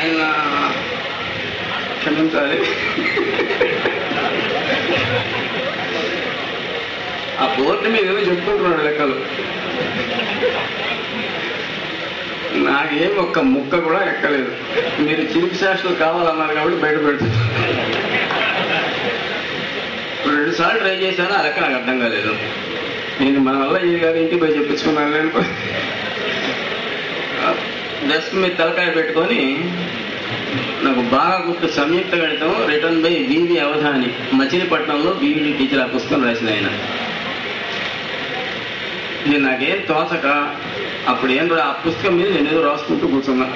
ఆయన క్షమించాలి. ఆ బోర్డు మీద ఏదో చెప్పుకుంటున్నాడు లెక్కలు. నాకేం ఒక్క ముక్క కూడా ఎక్కలేదు. మీరు చిలిపి శాస్త్రాలు కావాలన్నారు కాబట్టి బయట పెడుతుంది. 2 సార్లు ట్రై చేశాను, ఆ లెక్క నాకు అర్థం కాలేదు. నేను మన వల్ల ఇది కాదు, ఇంటికి పోయి చెప్పించుకున్నాను. నేను డెస్క్ మీద తలకాయ పెట్టుకొని నాకు బాగా గుర్తు సంయుక్త గణితం రిటర్న్ బై వివి అవధాని, మచిలీపట్నంలో బీఈడి టీచర్. ఆ పుస్తకం రాసిన ఆయన. నేను నాకేం తోచక అప్పుడు ఏం ఆ పుస్తకం మీద నేను ఏదో రాసుకుంటూ కూర్చున్నా.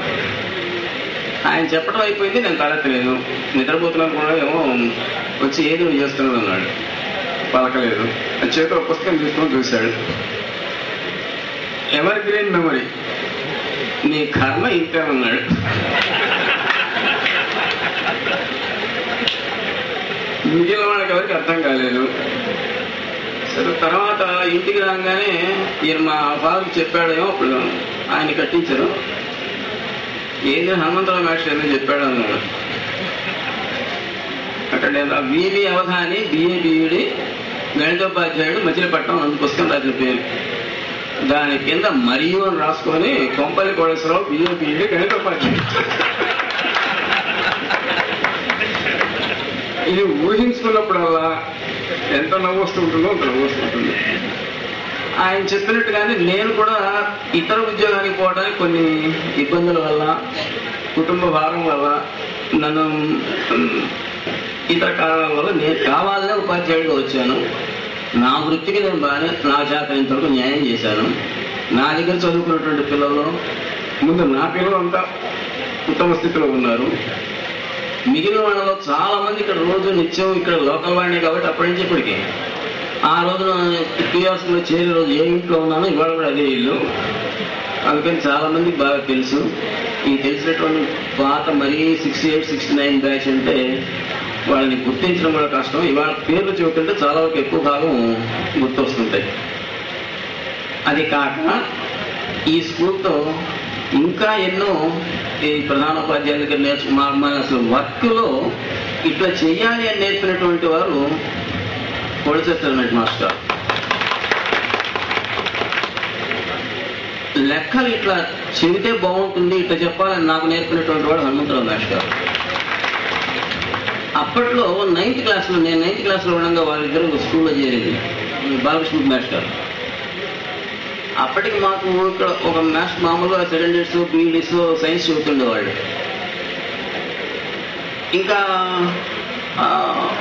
ఆయన చెప్పడం అయిపోయింది, నేను తలెత్తలేదు. నిద్రపోతున్నాను కూడా ఏమో వచ్చి ఏదో చేస్తున్నాడు అన్నాడు. పలకలేదు. చేతిలో పుస్తకం తీసుకొని చూశాడు. ఎవర్ గ్రీన్ మెమరీ, నీ కర్మ ఇంతే అన్నాడు. మిగిలిన వాళ్ళకి ఎవరికి అర్థం కాలేదు. సరే తర్వాత ఇంటికి రాగానే ఈయన మా ఫాదర్కి చెప్పాడేమో, అప్పుడు ఆయన కట్టించారు. ఏదో హనుమంతరావు మాస్టర్ ఏదో చెప్పాడు అన్నాడు. అక్కడ వివి అవధాని బిఏ బిఈడి గణితోపాధ్యాయుడు మచిలీపట్నం అందు పుస్తకం రాసిన పేరు. దాని కింద మరియు అని రాసుకొని కొంపల్లి కోటేశ్వరరావు బిఏ బిఈడి గణితోపాధ్యాయుడు. ఇది ఊహించుకున్నప్పుడల్లా ఎంత నవ్వు వస్తుంటుందో అంత నవ్వు వస్తుంటుంది. ఆయన చెప్పినట్టుగానే నేను కూడా ఇతర ఉద్యోగానికి పోవడానికి కొన్ని ఇబ్బందుల వల్ల, కుటుంబ భారం వల్ల, నన్ను ఇతర కారణాల వల్ల నేను కావాలనే ఉపాధ్యాయుడిగా వచ్చాను. నా వృత్తికి నేను బాగానే నా చేతనంతవరకు న్యాయం చేశాను. నా దగ్గర చదువుకున్నటువంటి పిల్లలు, ముందు నా పిల్లలు అంతా ఉత్తమ స్థితిలో ఉన్నారు. మిగిలిన వాళ్ళలో చాలా మంది ఇక్కడ రోజు నిత్యం ఇక్కడ లోకల్ వాడిని కాబట్టి అప్పటి నుంచి ఇప్పటికీ ఆ రోజున క్యూఆర్స్లో చేరే రోజు ఏ ఇంట్లో ఉన్నానో ఇవాళ కూడా అదే ఇల్లు. అందుకని చాలా మందికి బాగా తెలుసు. ఈ తెలిసినటువంటి పాత మరీ 68, 69 బ్యాచ్ అంటే వాళ్ళని గుర్తించడం కూడా కష్టం. ఇవాళ పేర్లు చెబుతుంటే చాలా వరకు ఎక్కువ భాగం గుర్తొస్తుంటాయి. అది కాక ఈ స్కూల్తో ఇంకా ఎన్నో ఈ ప్రధానోపాధ్యాయుల దగ్గర మన అసలు వర్క్లో ఇట్లా చెయ్యాలి అని నేర్పినటువంటి వారు పొడిచేస్తారు మాస్టర్. లెక్కలు ఇట్లా చెబితే బాగుంటుంది, ఇట్లా చెప్పాలని నాకు నేర్పినటువంటి వాడు హనుమంతరావు మాస్టర్. అప్పట్లో 9th క్లాస్లో, నేను 9th క్లాస్లో ఉండగా వాళ్ళిద్దరు స్కూల్లో చేరింది బాలకృష్ణ మాస్టర్. అప్పటికి మాకు ఇక్కడ ఒక మాస్టర్ మామూలుగా సెకండరీస్ బీఈడీస్ సైన్స్ చదువుతుండేవాళ్ళు. ఇంకా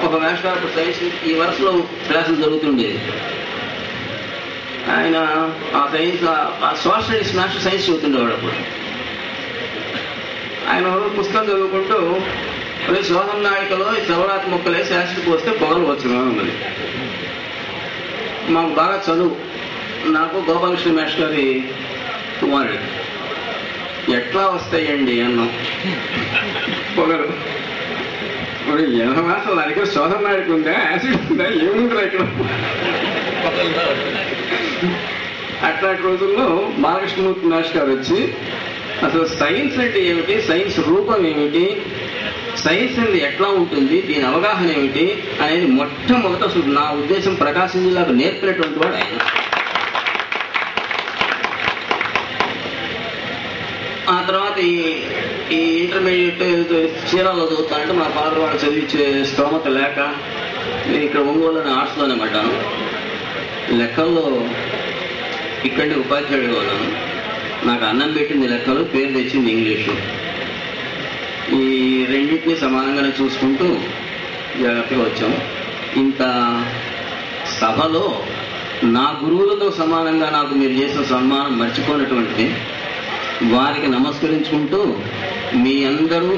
ఒక మాస్టర్ అప్పుడు సైన్స్ ఈ వరుసలో క్లాసులు జరుగుతుండేది. ఆయన ఆ science social studies master science చదువుతుండేవాడు. అప్పుడు ఆయన పుస్తకం చదువుకుంటూ శోధన నాయకలో శివరాత్రి మొక్కలే శాస్త్రికి వస్తే పొగలు వచ్చును అన్నది. మాకు బాగా చదువు. నాకు గోపాలకృష్ణ మాస్టర్ గారి కుమారుడు. ఎట్లా వస్తాయండి అన్నాం. పొగలు 80 మాసాలు దానికి శోధన నాయకు ఉందా, యాసిడ్ ఉందా, ఏముంటుందా ఇక్కడ. అట్లాంటి రోజుల్లో బాలకృష్ణమూర్తి మాస్టర్ గారు వచ్చి అసలు సైన్స్ అంటే ఏమిటి, సైన్స్ రూపం ఏమిటి, సైన్స్ అనేది ఎట్లా ఉంటుంది, దీని అవగాహన ఏమిటి అనేది మొట్టమొదట అసలు నా ఉద్దేశం ప్రకాశం జిల్లాకు నేర్పినటువంటి వాడు ఆయన. ఆ తర్వాత ఈ ఇంటర్మీడియట్ చీరాల్లో చదువుతానంటే మా ఫాదర్ వాళ్ళు చదివించే స్తోమత లేక నేను ఇక్కడ ఒంగోలులోని ఆర్ట్స్లోనే పడ్డాను. లెక్కల్లో ఇక్కడి ఉపాధ్యాయుడిగా ఉన్నాను. నాకు అన్నం పెట్టింది లెక్కలు, పేరు తెచ్చింది ఇంగ్లీషు. ఈ రెండింటినీ సమానంగానే చూసుకుంటూ జాగ్రత్తగా వచ్చాము. ఇంత సభలో నా గురువులతో సమానంగా నాకు మీరు చేసిన సన్మానం మర్చిపోయినటువంటిది. వారికి నమస్కరించుకుంటూ మీ అందరూ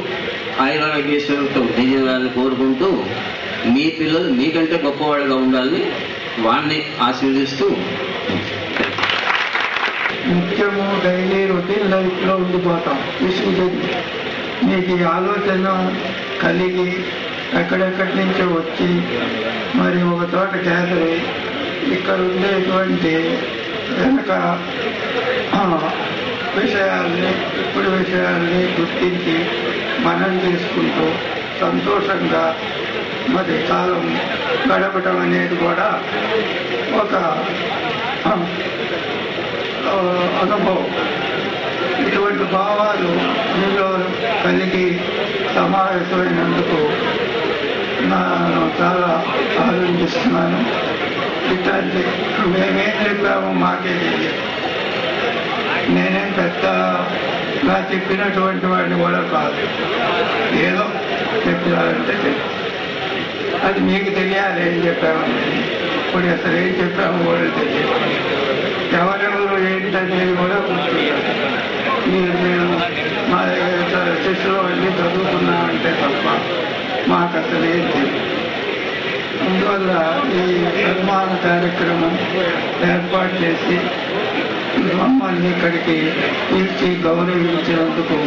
ఆయురారోగ్యేశ్వరులతో విజయాలను కోరుకుంటూ మీ పిల్లలు మీకంటే గొప్పవాళ్ళుగా ఉండాలని వాడిని ఆశీర్వదిస్తూ నిత్యము డైలీ రొటీన్ లైఫ్లో ఉండిపోతాం. విసుగుతుంది. మీకు ఈ ఆలోచన కలిగి ఎక్కడెక్కడి నుంచో వచ్చి మరి ఒక చోట గ్యాదర్ ఇక్కడ ఉండేటువంటి వెనక విషయాల్ని ఇప్పుడు విషయాల్ని గుర్తించి మనం చేసుకుంటూ సంతోషంగా మరి కాలం గడపడం అనేది కూడా ఒక అనుభవం. ఇటువంటి భావాలు మీలో కలిగి సమావేశమైనందుకు నేను చాలా ఆనందిస్తున్నాను. ఇట్లాంటి మేమేం చెప్పామో మాకే తెలియదు. నేనేం పెద్దగా చెప్పినటువంటి వాడిని కూడా కాదు, ఏదో చెప్పాలంటే చెప్పు. అది మీకు తెలియాలి ఏం చెప్పామని. ఇప్పుడు అసలు ఏం చెప్పామో కూడా తెలియదు. ఎవరెవరు ఏంటనేది కూడా గుర్తుంటారు. నేను మా శిష్యులు అన్నీ చదువుకున్నామంటే తప్ప మాకు అసలు ఏం తెలియదు. అందువల్ల ఈ సన్మాన కార్యక్రమం ఏర్పాటు చేసి మమ్మల్ని ఇక్కడికి పిలిచి గౌరవించినందుకు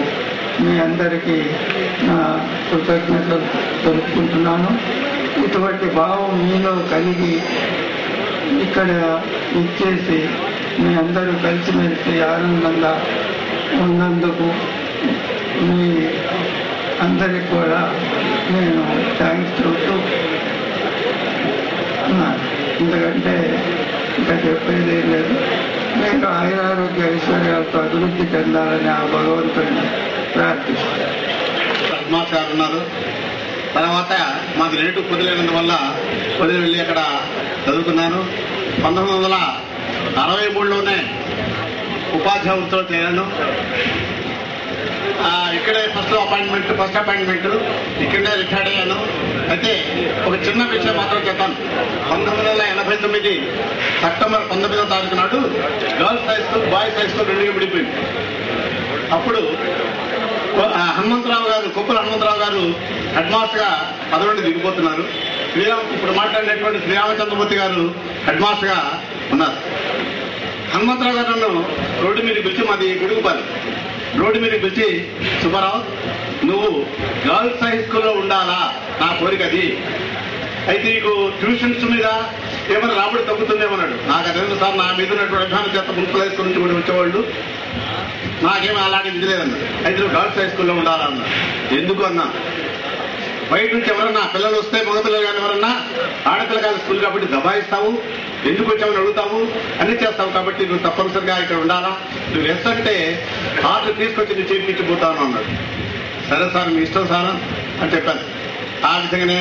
మీ అందరికీ నా కృతజ్ఞతలు తెలుపుకుంటున్నాను. ఇటువంటి భావం మీలో కలిగి ఇక్కడ ఇచ్చేసి మీ అందరూ కలిసిమెలిసి ఆనందంగా ఉన్నందుకు మీ అందరికి కూడా నేను థ్యాంక్స్ చెబుతూ ఎందుకంటే ఇంకా చెప్పేది ఏం లేదు. మీరు ఆయురారోగ్య ఐశ్వర్యాలతో అభివృద్ధి చెందాలని ఆ భగవంతుడిని ప్రార్థిస్తాను. ఉన్నారు. తర్వాత మాకు రేటు కుదిలేనందువల్ల కుదిరి వెళ్ళి అక్కడ చదువుకున్నాను. 1963లోనే ఉపాధ్యాయులతో చేరాను. ఇక్కడే ఫస్ట్ అపాయింట్మెంట్ ఇక్కడే రిటైర్డ్ అయ్యాను. అయితే ఒక చిన్న విషయం మాత్రం చెప్తాను. 1989 సెప్టెంబర్ 19వ తారీఖు నాడు girls high school, boys high school రెండుగా విడిపోయింది. అప్పుడు కొప్పుల హనుమంతరావు గారు హెడ్ మాస్టర్గా పదవి నుండి దిగిపోతున్నారు. ఇప్పుడు మాట్లాడినటువంటి శ్రీరామచంద్రమూర్తి గారు హెడ్ మాస్టర్గా ఉన్నారు. హనుమంతరావు గారు నన్ను రోడ్డు మీద పిలిచి, మాది గుడుగుపాలి, రోడ్డు మీద పిలిచి, సుబ్బారావు నువ్వు గర్ల్స్ హై స్కూల్లో ఉండాలా, నా కోరిక అది. అయితే నీకు ట్యూషన్స్ మీద ఏమైనా రాబడి తగ్గుతుందేమన్నాడు. నాకు అదే సార్, నా మీద ఉన్నటువంటి అభిమానం చేత మున్సిపల్ హై స్కూల్ నుంచి కూడా వచ్చేవాళ్ళు, నాకేమీ అలాంటి విధి లేదన్నాడు. అయితే నువ్వు గర్ల్స్ హై స్కూల్లో ఉండాలన్నా. ఎందుకు అన్నా, బయట నుంచి ఎవరన్నా పిల్లలు వస్తే, మగపిల్లలు కానీ ఎవరన్నా, ఆడపిల్ల కాదు స్కూల్ కాబట్టి దబాయిస్తావు, ఎందుకు వచ్చామని అడుగుతావు, అన్ని చేస్తావు, కాబట్టి నువ్వు తప్పనిసరిగా ఇక్కడ ఉండాలా, నువ్వు ఎస్తంటే కార్డు తీసుకొచ్చి నువ్వు చేర్పించిపోతాను అన్నాడు. సరే సార్ మీ ఇష్టం సార్ అని చెప్పాను. ఆ విధంగానే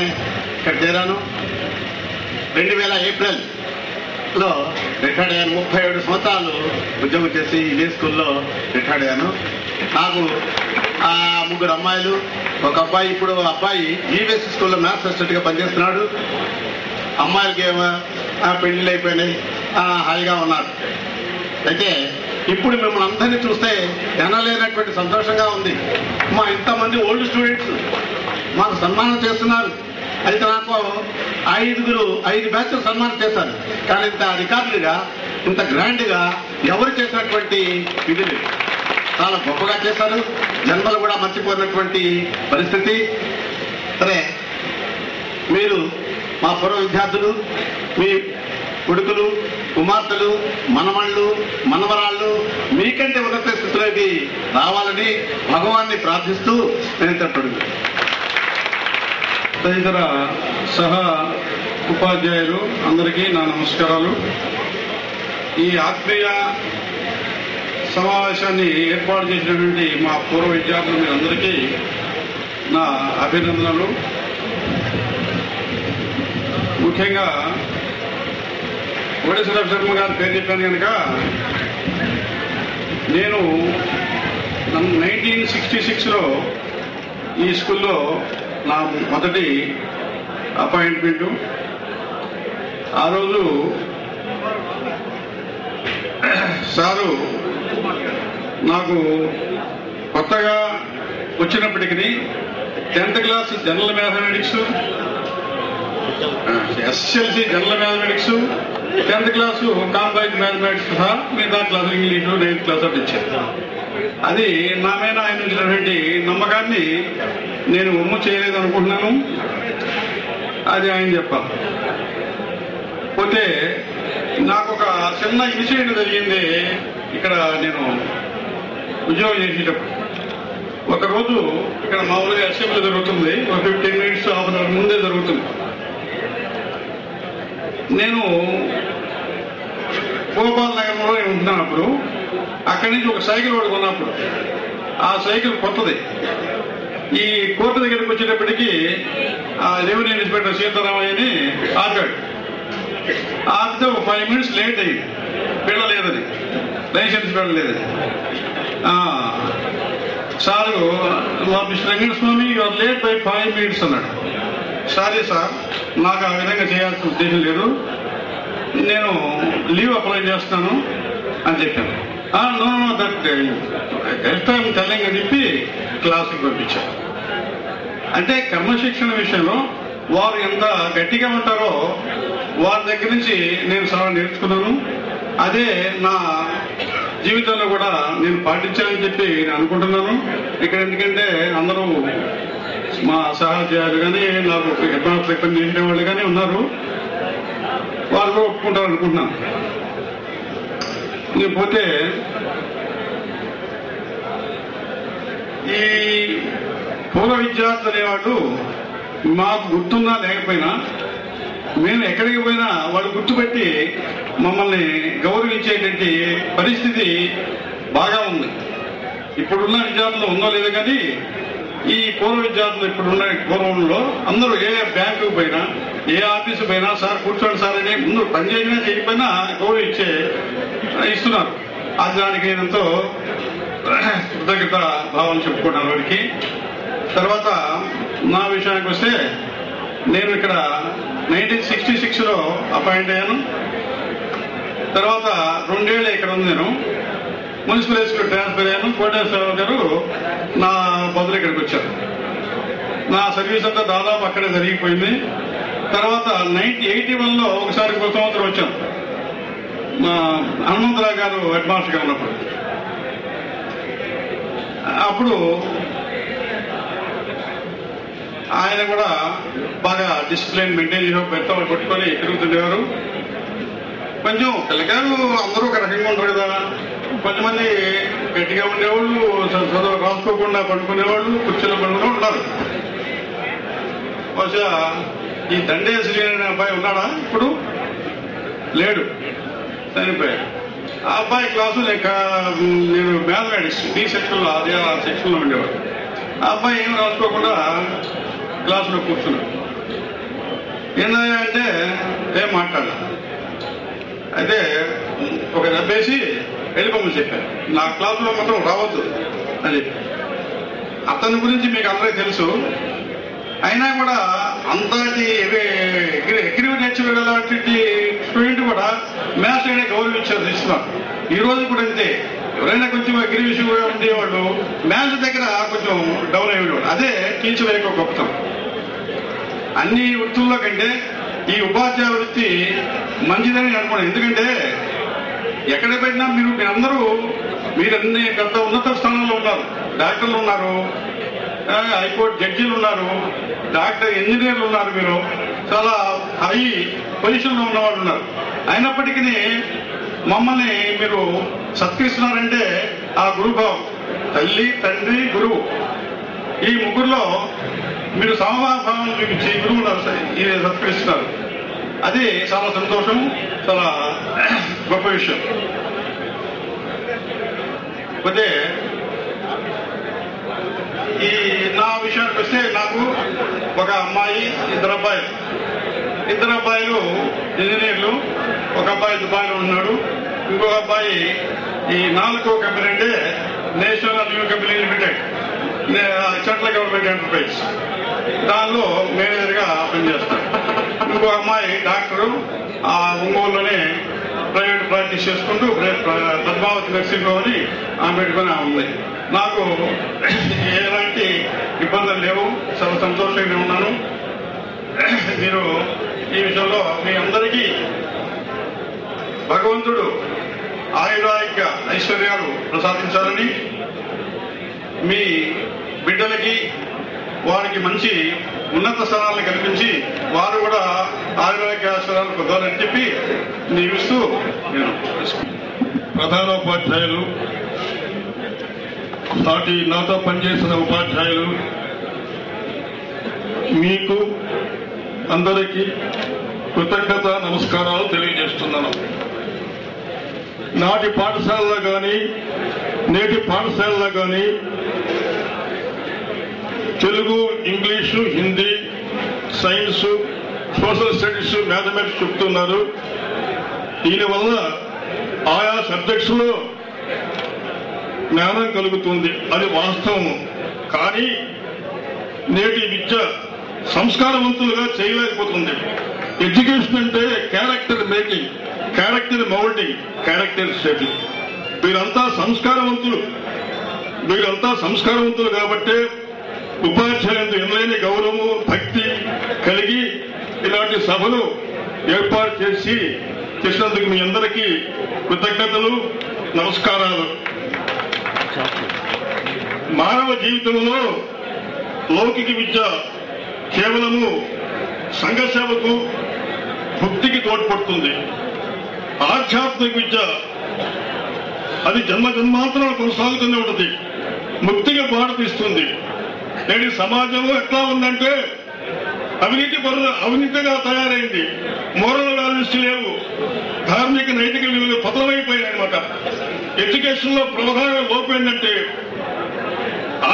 ఇక్కడ చేరాను. 2000 ఏప్రిల్లో రిటైర్డ్ అయ్యాను. 37 సంవత్సరాలు ఉద్యోగం చేసి ఇదే స్కూల్లో రిటైర్డ్ అయ్యాను. నాకు 3 అమ్మాయిలు, ఒక అబ్బాయి. ఇప్పుడు అబ్బాయి ఈవీఎస్ స్కూల్లో మ్యాథ్స్ అసిస్టెంట్గా పనిచేస్తున్నాడు. అమ్మాయిలకి పెళ్లిళ్ళు అయిపోయినాయి, హాయిగా ఉన్నారు. అయితే ఇప్పుడు మిమ్మల్ని అందరినీ చూస్తే ఎనలేనటువంటి సంతోషంగా ఉంది. మా ఇంతమంది ఓల్డ్ స్టూడెంట్స్ మాకు సన్మానం చేస్తున్నారు. అయితే నాకు 5 బ్యాచ్లు సన్మానం చేశారు. కానీ ఇంత రికార్డులుగా, ఇంత గ్రాండ్గా ఎవరు చేసినటువంటి ఇది లేదు. చాలా గొప్పగా చేశారు. జన్మలు కూడా మర్చిపోయినటువంటి పరిస్థితి. సరే, మీరు మా పూర్వ విద్యార్థులు, మీ కొడుకులు, కుమార్తెలు, మనమళ్ళు, మనవరాళ్ళు మీకంటే ఉన్నత స్థితిలోకి రావాలని భగవాన్ని ప్రార్థిస్తూ నేను తప్పుడు తదితర సహా ఉపాధ్యాయులు అందరికీ నా నమస్కారాలు. ఈ ఆత్మీయ సమావేశాన్ని ఏర్పాటు చేసినటువంటి మా పూర్వ విద్యార్థులు మీరందరికీ నా అభినందనలు. ముఖ్యంగా కోటేశ్వర శర్మ గారి పేరు చెప్పాను కనుక, నేను 1966లో ఈ స్కూల్లో నా మొదటి అపాయింట్మెంటు. ఆ రోజు సారు నాకు కొత్తగా వచ్చినప్పటికీ 10th class general mathematics, SSLC general mathematics, 10th class combined mathematics సహా మిగతా క్లాసులు ఇంగ్లీషు 9th క్లాస్ అటు ఇచ్చారు. అది నా మీద ఆయన ఇచ్చినటువంటి నమ్మకాన్ని నేను ఒమ్ము చేయలేదనుకుంటున్నాను. అది ఆయన చెప్పాలి. పోతే నాకు ఒక చిన్న ఇన్సిడెంట్ జరిగింది. ఇక్కడ నేను ఉద్యోగం చేసేటప్పుడు ఒకరోజు ఇక్కడ మామూలుగా అసెంబ్లీ జరుగుతుంది, ఒక 15 మినిట్స్ హాఫ్ అన్ అవర్ ముందే జరుగుతుంది. నేను గోపాల్ నగరంలో ఉంటున్నప్పుడు అక్కడి నుంచి ఒక సైకిల్ కొనుక్కున్నప్పుడు ఆ సైకిల్ కొత్తది. ఈ కోర్టు దగ్గరికి వచ్చేటప్పటికి ఆ రెవెన్యూ ఇన్స్పెక్టర్ సీతారామయ్యని ఆపాడు. ఆపితే ఒక 5 మినిట్స్ లేట్ అయ్యింది, వెళ్ళలేదని, లైసెన్స్ వెళ్ళలేదని. Sir mister Venkataswamy your late by 5 minutes అన్నాడు. సారీ సార్, నాకు ఆ విధంగా చేయాల్సిన ఉద్దేశం లేదు, నేను లీవ్ అప్లై చేస్తాను అని చెప్పాను. నో దట్ టైం తెల్లంగా అని చెప్పి క్లాసుకి పంపించాను. అంటే క్రమశిక్షణ విషయంలో వారు ఎంత గట్టిగా ఉంటారో వారి దగ్గర నుంచి నేను చాలా నేర్చుకున్నాను. అదే నా జీవితంలో కూడా నేను పాటించాలని చెప్పి నేను అనుకుంటున్నాను. ఇక్కడ ఎందుకంటే అందరూ మా సహోద్యోగులు కానీ నాకు అడ్వాన్స్ లెక్కన చేసిన వాళ్ళు కానీ ఉన్నారు, వాళ్ళు కూడా ఒప్పుకుంటారు అనుకుంటున్నాను. నేను పోతే ఈ పూర్వ విద్యార్థులు అనేవాళ్ళు మాకు గుర్తున్నా లేకపోయినా మేము ఎక్కడికి పోయినా వాళ్ళు గుర్తుపెట్టి మమ్మల్ని గౌరవించేటువంటి పరిస్థితి బాగా ఉంది. ఇప్పుడున్న విద్యార్థులు ఉందో లేదో కానీ ఈ పూర్వ విద్యార్థులు ఇప్పుడున్న పూర్వంలో అందరూ ఏ బ్యాంకుకు పోయినా ఏ ఆఫీసు పోయినా సార్ కూర్చోండి సార్ అని ముందు పనిచేసినా చేయకపోయినా గౌరవించే ఇస్తున్నారు. అది దానికి నేను ఎంతో కృతజ్ఞత భావం చెప్పుకుంటాను వాడికి. తర్వాత నా విషయానికి వస్తే నేను ఇక్కడ 1966లో అపాయింట్ అయ్యాను. తర్వాత 2 ఏళ్ళు ఇక్కడ ఉంది. నేను మున్సిపల్ స్కూల్ ట్రాన్స్ఫర్ అయ్యాను. కోటేశ్వరరావు గారు నా బదులు ఇక్కడికి వచ్చారు. నా సర్వీస్ అంతా దాదాపు అక్కడే జరిగిపోయింది. తర్వాత 1981లో ఒకసారి ఇంకో సంవత్సరం వచ్చాను. మా హనుమంతరావు గారు హెడ్ మాస్టర్గా ఉన్నప్పుడు. అప్పుడు ఆయన కూడా బాగా డిసిప్లిన్ మెయింటైన్ చేసి పెడతామని పట్టుకొని తిరుగుతుండేవారు. కొంచెం పిల్లగారు అందరూ ఒక రకంగా ఉంటారు కదా, కొంతమంది గట్టిగా ఉండేవాళ్ళు, చదువు రాసుకోకుండా పడుకునేవాళ్ళు, కుర్చీలో పడుకునే ఉన్నారు. బహుశా ఈ దండేసి అనే అబ్బాయి ఉన్నాడా? ఇప్పుడు లేడు, చనిపోయాడు. ఆ అబ్బాయి క్లాసు నేను మ్యాథమెటిక్స్ బి సెక్షన్లో అదే ఆ సెక్షన్లో ఉండేవాడు. ఆ అబ్బాయి ఏం రాసుకోకుండా క్లాసులో కూర్చున్నాడు. ఏంటంటే అంటే ఏం మాట్లాడాలి. అయితే ఒక దెబ్బేసి వెళ్ళిపోమని చెప్పాను. నా క్లాసులో మాత్రం రావద్దు అని చెప్పి. అతని గురించి మీకు అందరికీ తెలుసు. అయినా కూడా అంతటి ఎగ్రీ నేర్చుకునేటువంటి స్టూడెంట్ కూడా మ్యాథ్స్ అయినా గౌరవించారు ఇస్తున్నారు. ఈ రోజు కూడా అంతే. ఎవరైనా కొంచెం ఎగ్రీ విషయంగా ఉండేవాళ్ళు మ్యాథ్స్ దగ్గర కొంచెం డౌన్ అయ్యేవాడు. అదే టీచర్ యొక్క గొప్పతనం. అన్ని వృత్తుల్లో కంటే ఈ ఉపాధ్యాయ వృత్తి మంచిదని అనుకున్నాను. ఎందుకంటే ఎక్కడ పెట్టినా మీరన్నీ పెద్ద ఉన్నత స్థానంలో ఉన్నారు. డాక్టర్లు ఉన్నారు, హైకోర్టు జడ్జీలు ఉన్నారు, ఇంజనీర్లు ఉన్నారు, మీరు చాలా హై పొజిషన్లో ఉన్నవాళ్ళు ఉన్నారు. అయినప్పటికీ మమ్మల్ని మీరు సత్కరిస్తున్నారంటే ఆ గురుభావం, తల్లి తండ్రి గురువు, ఈ ముగ్గురులో మీరు సమభావం చూపించి గురువులు సత్కరిస్తున్నారు. అది చాలా సంతోషం, చాలా గొప్ప విషయం. అయితే ఈ నా విషయానికి వస్తే నాకు ఒక అమ్మాయి, ఇద్దరు అబ్బాయిలు ఇంజనీర్లు. ఒక అబ్బాయి దుబాయ్లో ఉన్నాడు, ఇంకొక అబ్బాయి ఈ 4వ కంపెనీ అంటే national new company limited, central government enterprise, దానిలో మేనేజర్గా పనిచేస్తాడు. ఇంకో అమ్మాయి డాక్టరు, ఆ ఒంగోలులోనే ప్రైవేట్ ప్రాక్టీస్ చేసుకుంటూ పద్మావతి నర్సింగ్ హోమ్ అని పెట్టుకుని ఉంది. నాకు ఎలాంటి ఇబ్బందులు లేవు, చాలా సంతోషంగా ఉన్నాను. మీరు ఈ విషయంలో మీ అందరికీ భగవంతుడు ఆయురారోగ్య ఐశ్వర్యాలు ప్రసాదించాలని, మీ బిడ్డలకి వారికి మంచి ఉన్నత స్థానాలను కల్పించి వారు కూడా ఆయురారోగ్య ఐశ్వర్యాలు పొందాలని చెప్పి దీవిస్తూ నేను ప్రధానోపాధ్యాయులు నాతో పనిచేసిన ఉపాధ్యాయులు, మీకు అందరికీ కృతజ్ఞత నమస్కారాలు తెలియజేస్తున్నాను. నాటి పాఠశాలలో కానీ నేటి పాఠశాలలో కానీ Telugu, English, Hindi, science, social studies, mathematics చెప్తున్నారు. దీనివల్ల ఆయా సబ్జెక్ట్స్లో జ్ఞానం కలుగుతుంది, అది వాస్తవం. కానీ నేటి విద్య సంస్కారవంతులుగా చేయలేకపోతుంది. ఎడ్యుకేషన్ అంటే character making, character moulding, character shaping. వీరంతా సంస్కారవంతులు కాబట్టే ఉపాధ్యాయులకు ఎనలేని గౌరవము, భక్తి కలిగి ఇలాంటి సభలు ఏర్పాటు చేసినందుకు మీ అందరికీ కృతజ్ఞతలు, నమస్కారాలు. మానవ జీవితంలో లౌకిక విద్య కేవలము సంఘసేవకు, భక్తికి తోడ్పడుతుంది. ఆధ్యాత్మిక విద్య అది జన్మాంతరాలు కొనసాగుతూనే ఉంటుంది, ముక్తికి బాటతీస్తుంది. నేటి సమాజంలో ఎట్లా ఉందంటే అవినీతిగా తయారైంది. మోరల్ వాల్యూస్ లేవు, ధార్మిక నైతిక విలువలు పతనమైపోయాయి అనమాట. ఎడ్యుకేషన్ లో ప్రధాన లోపం ఏంటంటే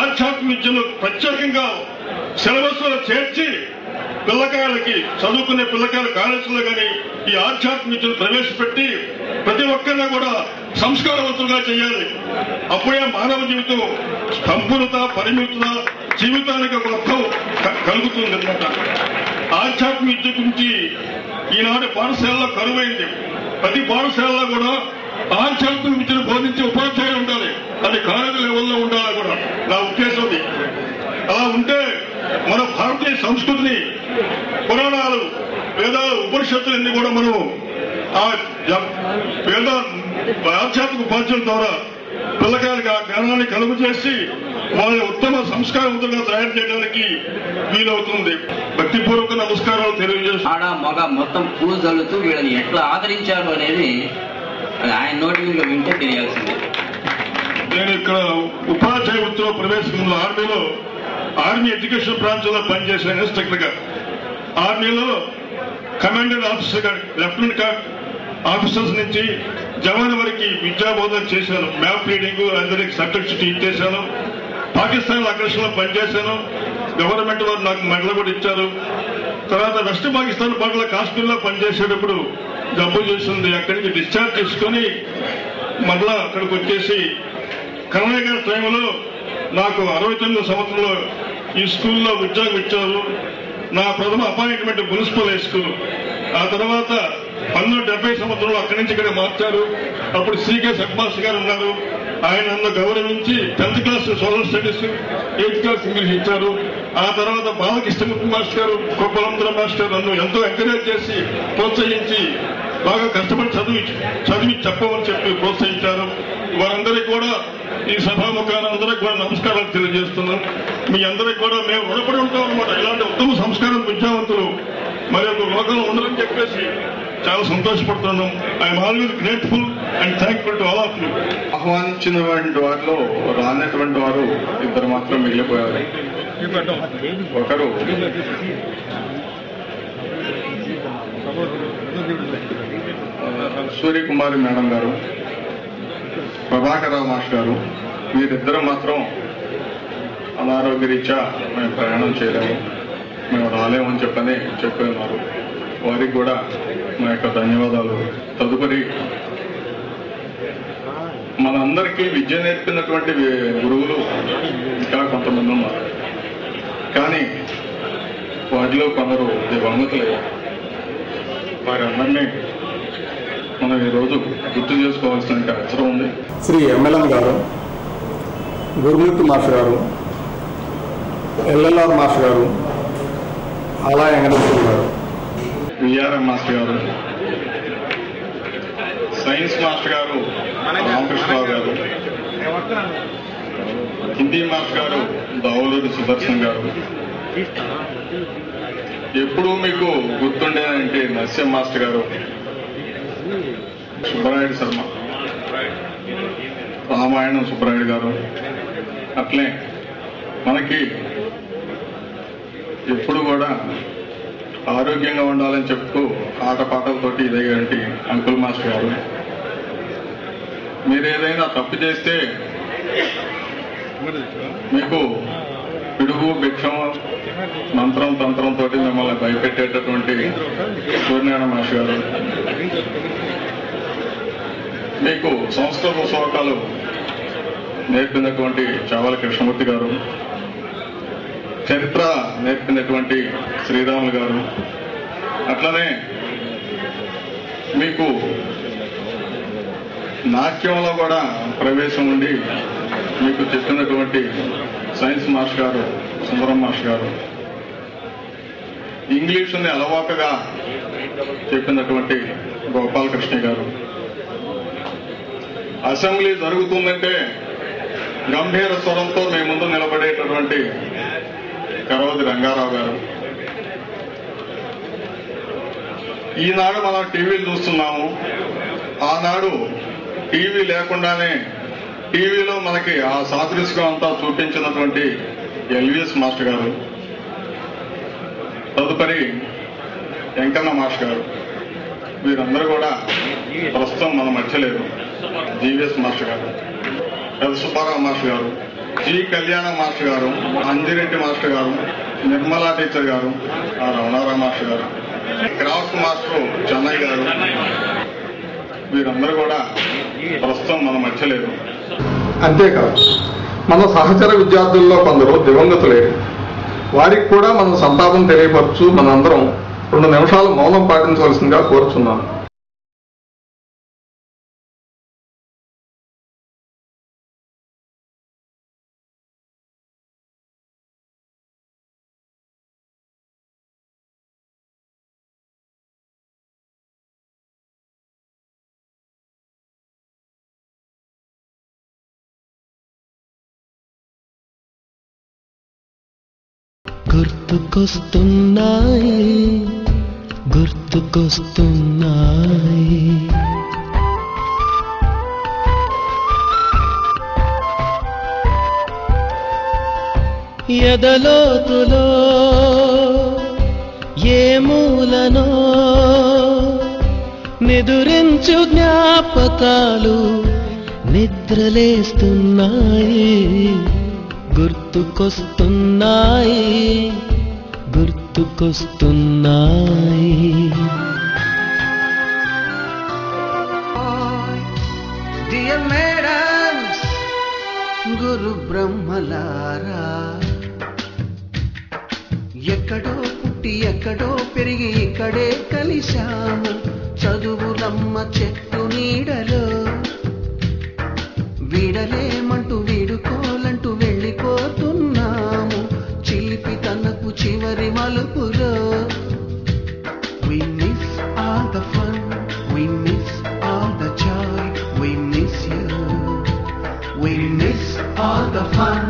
ఆధ్యాత్మిక విద్యను ప్రత్యేకంగా సిలబస్ లో చేర్చి పిల్లకాయలకి, చదువుకునే పిల్లకాయల కాలేజీలో కానీ ఈ ఆధ్యాత్మిక విద్యను ప్రవేశపెట్టి ప్రతి ఒక్కరిని కూడా సంస్కారవంతులుగా చేయాలి. అప్పుడే మానవ జీవితం సంపూర్ణత, పరిమితుల జీవితానికి ఒక అర్థం కలుగుతుంది అనమాట. ఆధ్యాత్మిక విద్య గురించి ఈనాడు పాఠశాలలో కరువైంది. ప్రతి పాఠశాలలో కూడా ఆధ్యాత్మిక విద్యను బోధించే ఉపాధ్యాయులు ఉండాలి. అది కాలేజీ లెవెల్లో ఉండాలి కూడా నా ఉద్దేశం. అలా ఉంటే మన భారతీయ సంస్కృతిని, పురాణాలు, వేదాలు, ఉపనిషత్తులన్నీ కూడా మనం ఆధ్యాత్మిక ఉపాధ్యాయుల ద్వారా పిల్లకాయలకు ఆ జ్ఞానాన్ని కలుగు చేసి వాళ్ళని ఉత్తమ సంస్కారవంతులుగా తయారు చేయడానికి వీలవుతుంది. భక్తిపూర్వక నమస్కారాలు తెలియజేస్తాను. ఆడ మగ మొత్తం పూజలుతూ వీళ్ళని ఎట్లా ఆదరించారు అనేది ఆయన నోటి మీద వింటే తెలియాల్సిందే. నేను ఇక్కడ ఉపాధ్యాయ వృత్తిలో ప్రవేశంలో ఆర్మీ ఎడ్యుకేషన్ బ్రాంచ్ లో పనిచేశాను ఇన్స్ట్రక్టర్ గా. ఆర్మీలో కమాండెంట్ ఆఫీసర్ గా, లెఫ్టినెంట్ ఆఫీసర్స్ నుంచి జవాన్ వరకు విద్యా బోధన చేశాను. మ్యాప్ రీడింగ్, అందరికి సబ్జెక్ట్స్ టీచ్ చేశాను. పాకిస్తాన్ అగ్రెషన్ లో పనిచేశాను. గవర్నమెంట్ వారు నాకు మెడల్ కూడా ఇచ్చారు. తర్వాత వెస్ట్ పాకిస్తాన్ బార్డర్లో కాశ్మీర్లో పనిచేసేటప్పుడు జబ్బు చేసింది. అక్కడి నుంచి డిశ్చార్జ్ చేసుకుని మళ్ళా అక్కడికి వచ్చేసి కన్నయ్య గారి టైంలో నాకు 69 సంవత్సరంలో ఈ స్కూల్లో ఉద్యోగం ఇచ్చారు. నా ప్రథమ అపాయింట్మెంట్ మున్సిపల్ హై స్కూల్. ఆ తర్వాత 1970 సంవత్సరంలో అక్కడి నుంచి ఇక్కడ మార్చారు. అప్పుడు శ్రీకే హెడ్ మాస్టర్ గారు ఉన్నారు. ఆయన నన్ను గౌరవించి 10th class social studies, 8th class English ఇచ్చారు. ఆ తర్వాత బాలకృష్ణమూర్తి మాస్టర్ గారు, కొప్పలంద్ర మాస్టర్ నన్ను ఎంతో ఎంకరేజ్ చేసి ప్రోత్సహించి బాగా కష్టపడి చదివి చెప్పమని చెప్పి ప్రోత్సహించారు. వారందరికీ కూడా ఈ సభాముఖాన్ని అందరికీ కూడా నమస్కారాలు తెలియజేస్తున్నాం. మీ అందరికీ కూడా మేము రుణపడి ఉంటాం అనమాట. ఇలాంటి ఉత్తమ సంస్కారం విద్యావంతులు మరి ఒక లోకంలో ఉండాలని చెప్పేసి చాలా సంతోషపడుతున్నాం. I'm always grateful and thankful to all of you. ఆహ్వానించినటువంటి వారిలో రానటువంటి వారు ఇద్దరు మాత్రం మిగిలిపోయారు. ఒకరు సూర్యకుమారి మేడం గారు, ప్రభాకరరావు మాస్టర్ గారు. వీరిద్దరూ మాత్రం అనారోగ్య రీత్యా మేము ప్రయాణం చేయలేము, మేము రాలేమని చెప్పి ఉన్నారు. వారికి కూడా మా యొక్క ధన్యవాదాలు. తదుపరి మనందరికీ విద్య నేర్పినటువంటి గురువులు ఇంకా కొంతమంది ఉన్నారు. కానీ వాటిలో కొందరు దివంగతులయ్యారు. వారందరినీ మనం ఈరోజు గుర్తు చేసుకోవాల్సిన అవసరం ఉంది. శ్రీ ఎంఎల్ఎం గారు, గురుమూర్తి మాస్టర్ గారు, ఎల్ఎల్ఆర్ మాస్టర్ గారు, ఆలా వెంకటేశ్వర గారు, విఆర్ఎం మాస్టర్ గారు, సైన్స్ మాస్టర్ గారు రామకృష్ణరావు గారు, హిందీ మాస్టర్ గారు దావులూరి సుదర్శన్ గారు. ఎప్పుడూ మీకు గుర్తుండేదంటే నరసింహ మాస్టర్ గారు, సుబ్బరాయుడు శర్మ, రామాయణం సుబ్బరాయుడు గారు, అట్లే మనకి ఎప్పుడు కూడా ఆరోగ్యంగా ఉండాలని చెప్తూ ఆటపాటలతోటి ఇదేంటి అంకుల్ మాస్టర్ గారు, మీరు ఏదైనా తప్పు చేస్తే మీకు పిడుగు భిక్షం మంత్రం తంత్రంతో మిమ్మల్ని భయపెట్టేటటువంటి సూర్యనారాయణ మాస్టర్ గారు, మీకు సంస్కృత శ్లోకాలు నేర్పినటువంటి చావల కృష్ణమూర్తి గారు, చరిత్ర నేర్పినటువంటి శ్రీరాములు గారు, అట్లనే మీకు నాట్యంలో కూడా ప్రవేశం ఉండి మీకు చెప్పినటువంటి సైన్స్ మాస్టర్ గారు సుందరం మాస్టర్ గారు, ఇంగ్లీషుని అలవాటుగా చెప్పినటువంటి గోపాలకృష్ణ గారు, అసెంబ్లీ జరుగుతుందంటే గంభీర స్వరంతో మీ ముందు నిలబడేటటువంటి కరవది రంగారావు గారు, ఈనాడు మనం టీవీలు చూస్తున్నాము, ఆనాడు టీవీ లేకుండానే టీవీలో మనకి ఆ సాదృశ్యం అంతా చూపించినటువంటి ఎల్విఎస్ మాస్టర్ గారు, తదుపరి వెంకన్న మాస్టర్ గారు, వీరందరూ కూడా ప్రస్తుతం మన మధ్య లేరు. జీవీఎస్ మాస్టర్ గారు, ఎల్ సుబ్బారావు మాస్టర్ గారు, జి కళ్యాణ మాస్టర్ గారు, అంజిరెడ్డి మాస్టర్ గారు, నిర్మలా టీచర్ గారు, రమణారావు మాస్టర్ గారు, క్రాఫ్ట్ మాస్టర్ చెన్నై గారు, వీరందరూ కూడా ప్రస్తుతం మన మధ్య లేరు. అంతేకాదు మన సహచర విద్యార్థుల్లో కొందరు దివంగతులేరు. వారికి కూడా మనం సంతాపం తెలియపరచు మనందరం 2 నిమిషాలు మౌనం పాటించవలసిందిగా కోరుచున్నాను. గుర్తుకొస్తున్నాయి గుర్తుకొస్తున్నాయి ఎదలోతులో ఏ మూలనో నిదురించు జ్ఞాపకాలు నిద్రలేస్తున్నాయి గుర్తుకొస్తున్నాయి గుర్తుకొస్తున్నాయి. డియర్ మేడమ్స్, గురు బ్రహ్మలారా, ఎక్కడో పుట్టి ఎక్కడో పెరిగి ఇక్కడే కలిశాము చదువులమ్మ చెట్టు నీడలో. వీడలేమంటూ వీడుకోలంటూ వెళ్ళిపోతున్నాము చిలిపి తనకు చివరి మలుపులో. We miss all the fun, we miss all the joy, we miss you. We miss all the fun,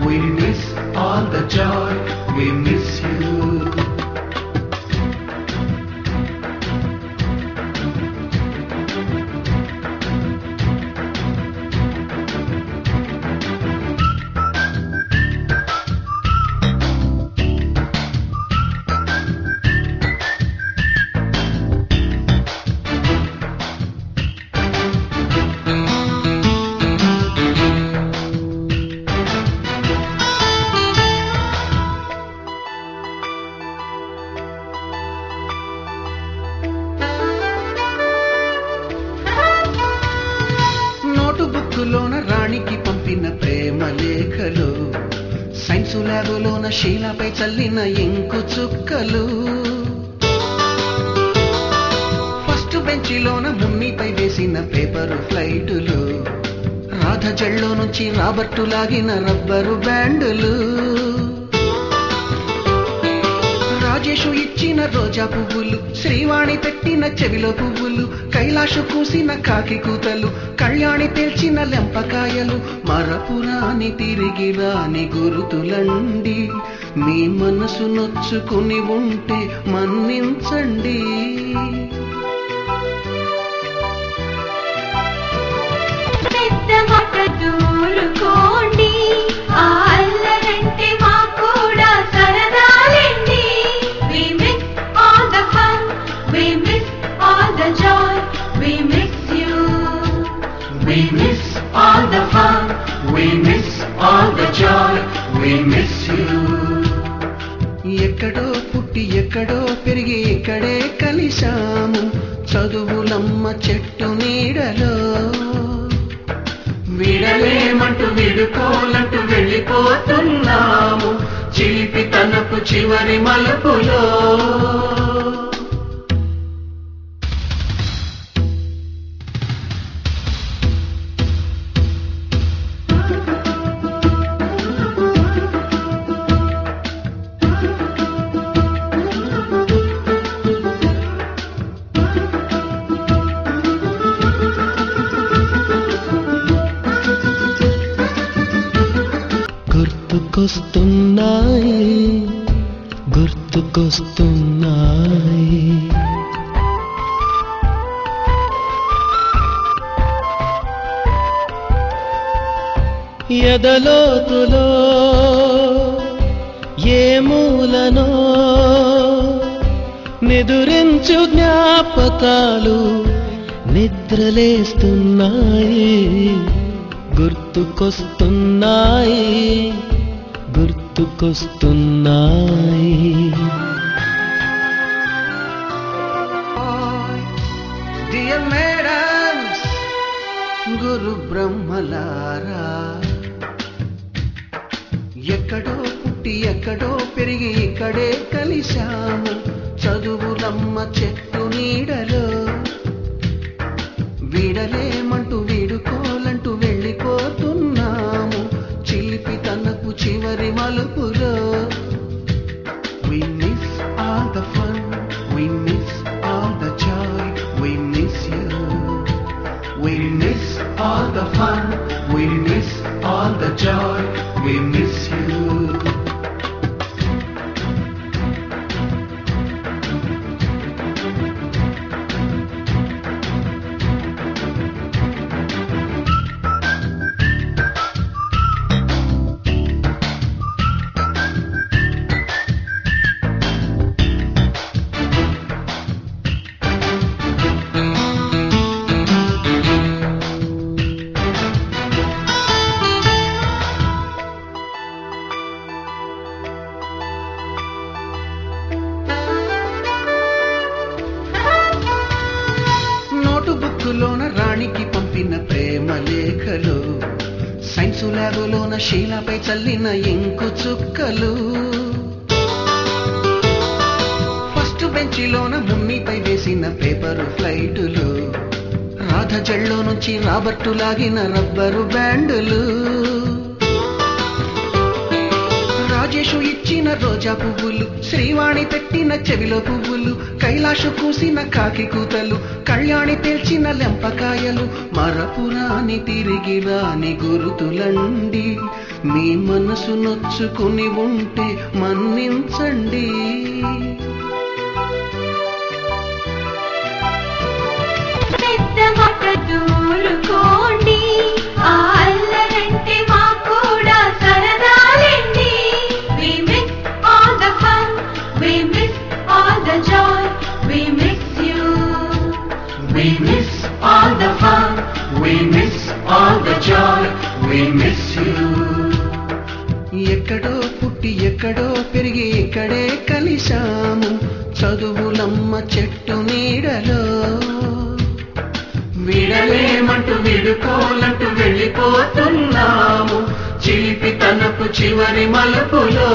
we miss all the joy, we miss you. నోటుబుక్కులోన రాణికి పంపిన ప్రేమ లేఖలు, సైన్సు ల్యాబులోన శీలపై చల్లిన ఇంకు చుక్కలు, ఫస్ట్ బెంచిలోన మున్నిపై వేసిన పేపరు ఫ్లైటులు, రాధ జల్లో నుంచి రాబర్టు లాగిన rubber బ్యాండులు, Rajesh ఇచ్చిన రోజా పువ్వులు, శ్రీవాణి పెట్టిన చెవిలో పువ్వులు, కైలాషు కూసిన కాకి కూతలు, కళ్యాణి పేల్చిన లెంపకాయలు, మరపురాని తిరిగి రాని గురుతులండి. మీ మనసు నొచ్చుకుని ఉంటే మన్నించండి. పెద్ద మాట దూరుకోండి, ఆ విడలేమంటూ విడుకోలంటూ వెళ్ళిపోతున్నాము చిలిపి తనకు చివరి మలుపులో. గుర్తుకొస్తున్నాయి గుర్తుకొస్తున్నాయి ఎదలోతులో ఏ మూలనో నిదురించు జ్ఞాపకాలు నిద్రలేస్తున్నాయి గుర్తుకొస్తున్నాయి గుర్తుకొస్తున్నాయి. డియర్ మేడమ్స్ గురు బ్రహ్మలారా ఎక్కడో పుట్టి ఎక్కడో పెరిగి ఇక్కడే కలిశాము చదువులమ్మ చెట్టు నీడలో. వీడలేమంటూ వీడుకోలంటూ వెళ్ళిపోతున్నాము చిలిపి తనకు చివరి మలుపులో. We miss all the fun, we miss all the joy, we miss you. We miss all the fun, we miss all the joy, we miss you. బుక్కులోన రాణికి పంపిన ప్రేమ లేఖలు సైన్సు ల్యాబులోన శీలపై చల్లిన ఇంకు చుక్కలు ఫస్ట్ బెంచిలోన మున్నిపై వేసిన పేపరు ఫ్లైటులు రాధ జల్లో నుంచి రాబర్టు లాగిన rubber బ్యాండులు Rajesh ఇచ్చిన రోజా పువ్వులు శ్రీవాణి పెట్టిన చెవిలో పువ్వులు కైలాషు కూసిన కాకి కూతలు కళ్యాణి పేల్చిన లెంపకాయలు మరపురాని తిరిగి రాని గురుతులండి మీ మనసు నొచ్చుకుని ఉంటే మన్నించండి We miss all the fun, we miss all the joy, we miss you. ఎక్కడో పుట్టి ఎక్కడో పెరిగి ఇక్కడే కలిశాము చదువులమ్మ చెట్టు నీడలో విడలేమంటూ విడుకోలంటూ వెళ్ళిపోతున్నాము చిలిపి తనకు చివరి మలుపులో